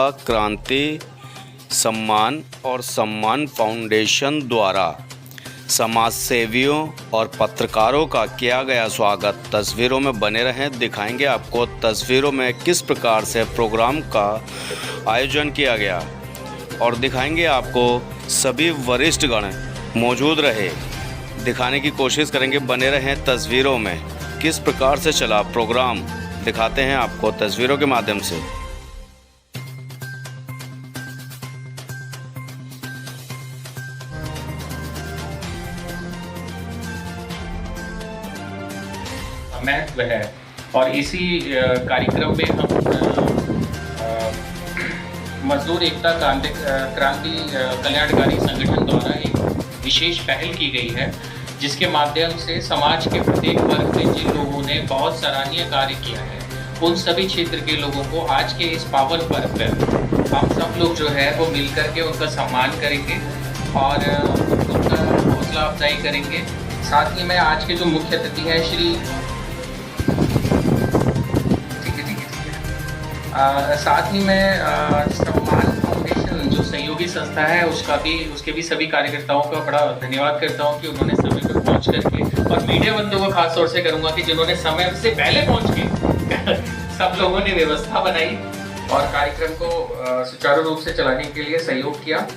युवा क्रांति सम्मान और सम्मान फाउंडेशन द्वारा समाज सेवियों और पत्रकारों का किया गया स्वागत। तस्वीरों में बने रहें, दिखाएंगे आपको तस्वीरों में किस प्रकार से प्रोग्राम का आयोजन किया गया और दिखाएंगे आपको सभी वरिष्ठगण मौजूद रहे, दिखाने की कोशिश करेंगे। बने रहें तस्वीरों में किस प्रकार से चला प्रोग्राम, दिखाते हैं आपको तस्वीरों के माध्यम से। महत्व है और इसी कार्यक्रम में हम मजदूर एकता क्रांति कल्याणकारी संगठन द्वारा एक विशेष पहल की गई है, जिसके माध्यम से समाज के प्रत्येक वर्ग में जिन लोगों ने बहुत सराहनीय कार्य किया है, उन सभी क्षेत्र के लोगों को आज के इस पावन पर्व पर हम सब लोग जो है वो मिलकर के उनका सम्मान करेंगे और उनका हौसला अफजाई करेंगे। साथ ही में आज के जो मुख्य अतिथि हैं श्री साथ ही में सम्मान फाउंडेशन जो सहयोगी संस्था है उसके भी सभी कार्यकर्ताओं का बड़ा धन्यवाद करता हूं कि उन्होंने समय पर पहुंच करके, और मीडिया बंधुओं को खास तौर से करूंगा कि जिन्होंने समय से पहले पहुंच के सब लोगों ने व्यवस्था बनाई और कार्यक्रम को सुचारू रूप से चलाने के लिए सहयोग किया।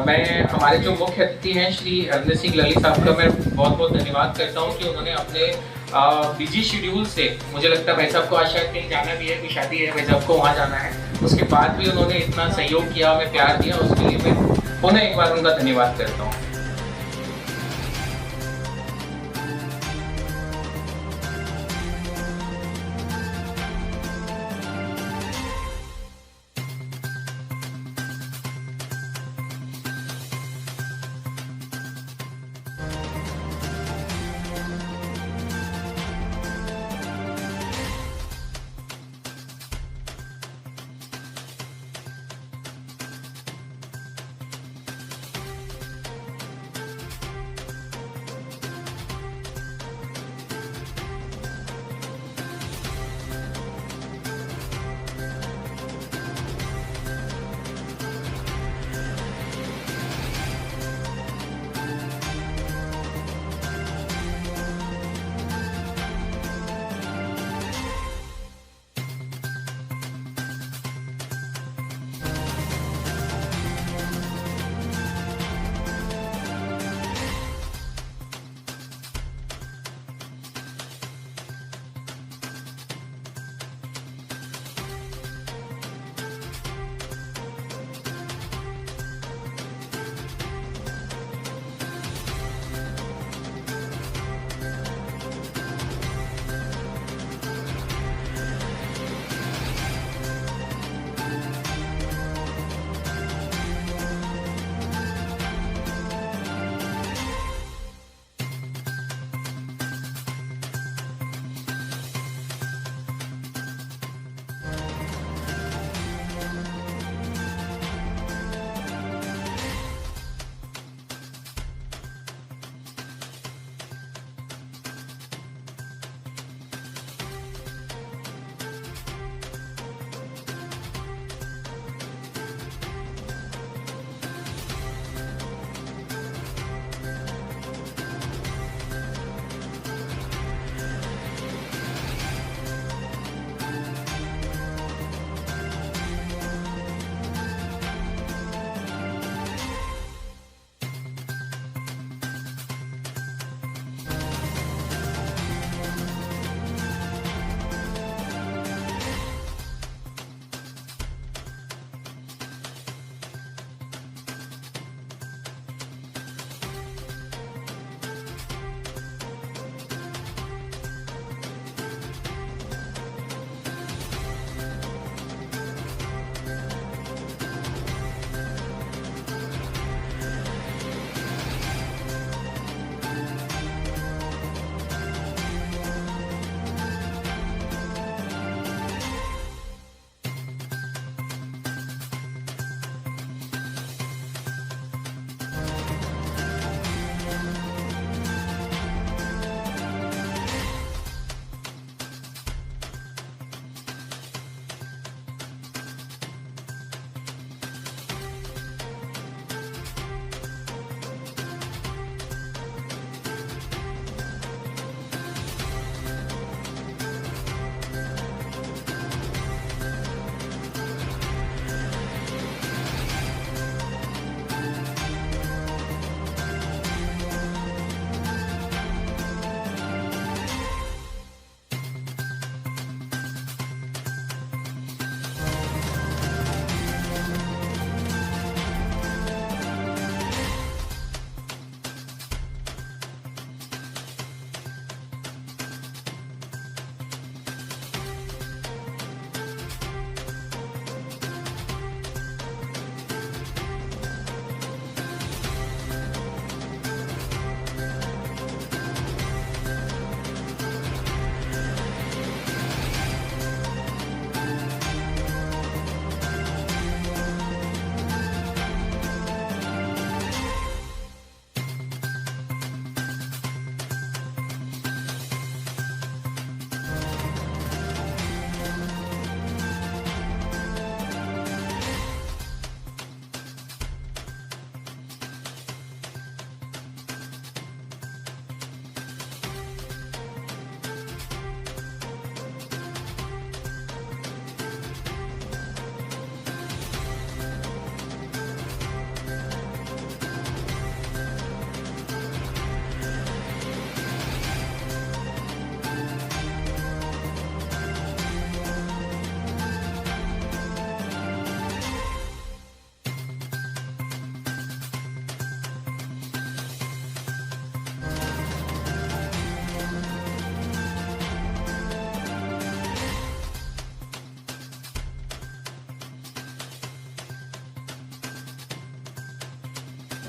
मैं हमारे जो मुख्य अतिथि हैं श्री अरविंद सिंह लली साहब का मैं बहुत बहुत धन्यवाद करता हूं कि उन्होंने अपने बिजी शेड्यूल से, मुझे लगता है भाई साहब को आज शायद कहीं जाना भी है, कोई शादी है, भाई साहब को वहाँ जाना है, उसके बाद भी उन्होंने इतना सहयोग किया, हमें प्यार दिया, उसके लिए मैं पुनः एक बार उनका धन्यवाद करता हूँ।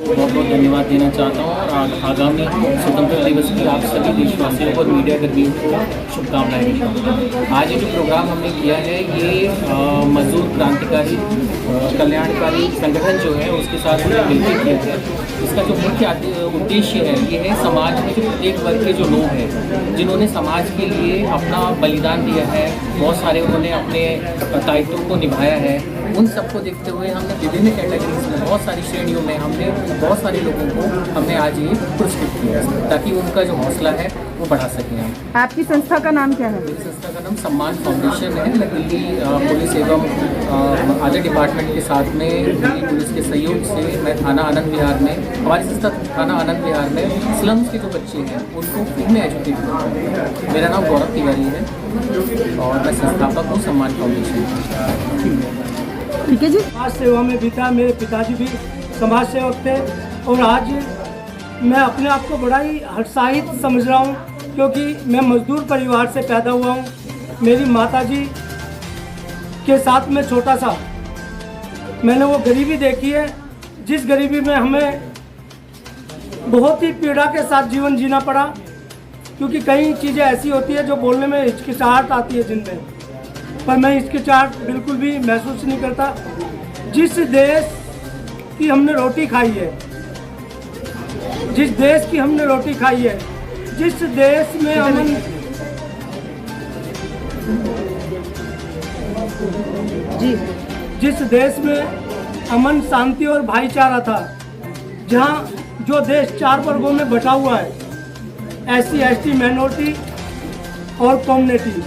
बहुत बहुत धन्यवाद देना चाहता हूँ और आगामी स्वतंत्रता दिवस की आप सभी देशवासियों को और मीडिया कर्मियों को शुभकामनाएं देता हूँ। आज ये जो प्रोग्राम हमने किया है ये मजदूर क्रांतिकारी कल्याणकारी संगठन जो है उसके साथ हमने मिलकर किया है। इसका जो मुख्य उद्देश्य है ये है समाज में जो प्रत्येक वर्ग के जो लोग हैं जिन्होंने समाज के लिए अपना बलिदान दिया है, बहुत सारे उन्होंने अपने दायित्वों को निभाया है, उन सबको देखते हुए हमने विभिन्न कैटेगरीज में बहुत सारी श्रेणियों में हमने बहुत सारे लोगों को हमने आज ये पुरस्कृत किया ताकि उनका जो हौसला है वो बढ़ा सकें हम। आपकी संस्था का नाम क्या है? मेरी संस्था का नाम सम्मान फाउंडेशन है। मैं दिल्ली पुलिस एवं अदर डिपार्टमेंट के साथ में दिल्ली पुलिस के सहयोग से मैं थाना आनंद विहार में, हमारी संस्था थाना आनंद विहार में स्लम्स के जो बच्चे हैं उनको फ्री में एजुकेट करता हूँ। मेरा नाम गौरव तिवारी है और मैं संस्थापक हूँ सम्मान फाउंडेशन। ठीक है जी। समाज सेवा में बीता, मेरे पिताजी भी समाज सेवक थे और आज मैं अपने आप को बड़ा ही हर्षाहित समझ रहा हूँ क्योंकि मैं मजदूर परिवार से पैदा हुआ हूँ। मेरी माताजी के साथ में छोटा सा मैंने वो गरीबी देखी है जिस गरीबी में हमें बहुत ही पीड़ा के साथ जीवन जीना पड़ा क्योंकि कई चीज़ें ऐसी होती है जो बोलने में हिचकिचाहट आती है जिनमें, पर मैं हिचकिचाहट बिल्कुल भी महसूस नहीं करता। जिस देश की हमने रोटी खाई है, जिस देश की हमने रोटी खाई है, जिस देश में अमन जी जिस देश में अमन शांति और भाईचारा था, जहाँ जो देश 4 वर्गों में बटा हुआ है, SC ST माइनॉरिटी और कम्युनिटी,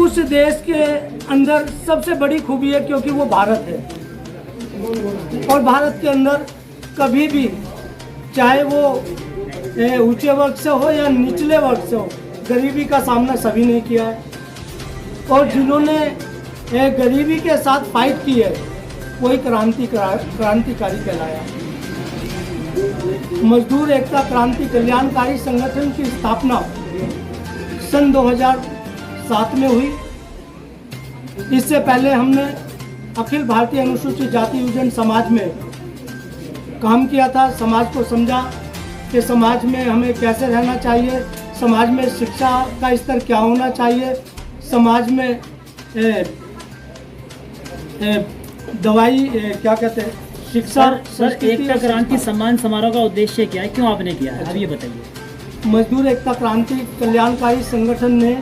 उस देश के अंदर सबसे बड़ी खूबी है क्योंकि वो भारत है और भारत के अंदर कभी भी चाहे वो ऊंचे वर्ग से हो या निचले वर्ग से हो गरीबी का सामना सभी ने किया है और जिन्होंने गरीबी के साथ फाइट की है वही क्रांतिकारी कहलाया। मजदूर एकता क्रांति कल्याणकारी संगठन की स्थापना सन 2007 में हुई। इससे पहले हमने अखिल भारतीय अनुसूचित जाति युवजन समाज में काम किया था। समाज को समझा कि समाज में हमें कैसे रहना चाहिए, समाज में शिक्षा का स्तर क्या होना चाहिए, समाज में दवाई क्या कहते हैं शिक्षा। सर एकता क्रांति सम्मान समारोह का उद्देश्य क्या है, क्यों आपने किया है, अब ये बताइए। मजदूर एकता क्रांति कल्याणकारी संगठन ने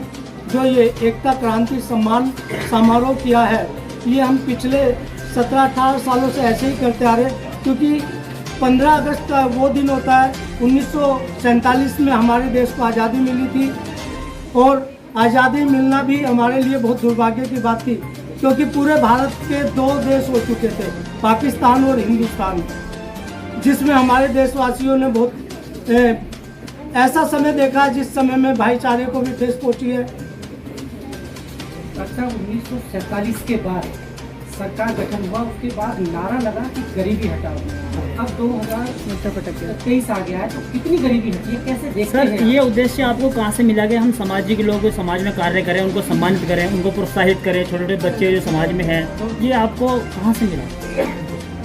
जो ये एकता क्रांति सम्मान समारोह किया है ये हम पिछले 17-18 सालों से ऐसे ही करते आ रहे क्योंकि 15 अगस्त का वो दिन होता है 1947 में हमारे देश को आज़ादी मिली थी और आज़ादी मिलना भी हमारे लिए बहुत दुर्भाग्य की बात थी क्योंकि पूरे भारत के 2 देश हो चुके थे, पाकिस्तान और हिंदुस्तान, जिसमें हमारे देशवासियों ने बहुत ऐसा समय देखा जिस समय में भाईचारे को भी ठेस पहुँची है। 1947 के बाद सरकार गठन हुआ, उसके बाद नारा लगा कि गरीबी हटाओ। अब 2023 आ गया है तो कितनी गरीबी हटी है, कैसे देखते हैं? सर ये उद्देश्य आपको कहाँ से मिला कि हम सामाजिक लोग समाज में कार्य करें, उनको सम्मानित करें, उनको प्रोत्साहित करें, छोटे छोटे बच्चे जो समाज में हैं, तो ये आपको कहाँ से मिला?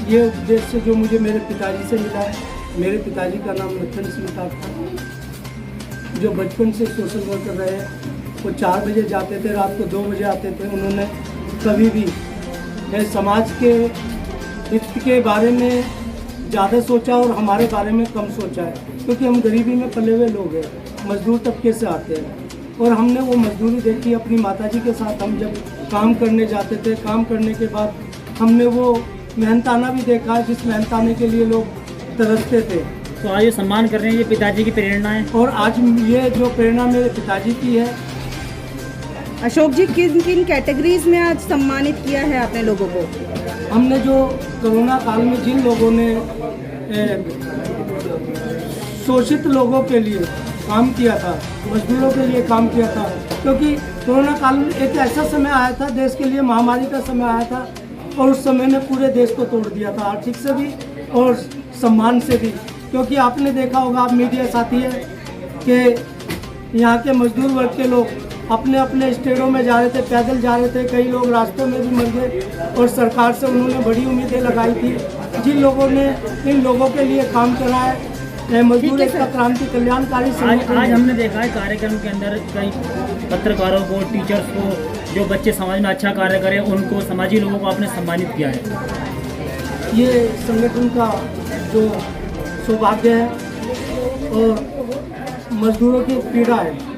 ये उद्देश्य जो मुझे मेरे पिताजी से मिला है। मेरे पिताजी का नाम मिथुन सिंह था, जो बचपन से सोशल वर्कर रहे हैं। वो 4 बजे जाते थे, रात को 2 बजे आते थे। उन्होंने कभी भी समाज के हित के बारे में ज़्यादा सोचा और हमारे बारे में कम सोचा है क्योंकि हम गरीबी में पले हुए लोग हैं, मजदूर तबके से आते हैं और हमने वो मजदूरी देखी। अपनी माताजी के साथ हम जब काम करने जाते थे, काम करने के बाद हमने वो मेहनताना भी देखा जिस मेहनताने के लिए लोग तरसते थे। तो आज ये सम्मान कर रहे हैं, ये पिताजी की प्रेरणा है और आज ये जो प्रेरणा मेरे पिताजी की है। अशोक जी, किन किन कैटेगरीज में आज सम्मानित किया है आपने लोगों को? हमने जो कोरोना काल में जिन लोगों ने शोषित लोगों के लिए काम किया था, मजदूरों के लिए काम किया था, क्योंकि कोरोना काल में एक ऐसा समय आया था, देश के लिए महामारी का समय आया था और उस समय ने पूरे देश को तोड़ दिया था, आर्थिक से भी और सम्मान से भी। क्योंकि आपने देखा होगा, आप मीडिया साथी है कि यहाँ के मजदूर वर्ग के लोग अपने अपने स्टेटों में जा रहे थे, पैदल जा रहे थे, कई लोग रास्तों में भी मर गए और सरकार से उन्होंने बड़ी उम्मीदें लगाई थी जिन लोगों ने इन लोगों के लिए काम करा है, मजदूर एकता क्रांति कल्याणकारी आज संगठन हमने देखा है कार्यक्रम के अंदर कई पत्रकारों को, टीचर्स को, जो बच्चे समाज में अच्छा कार्य करें उनको, समाजी लोगों को आपने सम्मानित किया है। ये संगठन का जो सौभाग्य है और मजदूरों की पीड़ा है।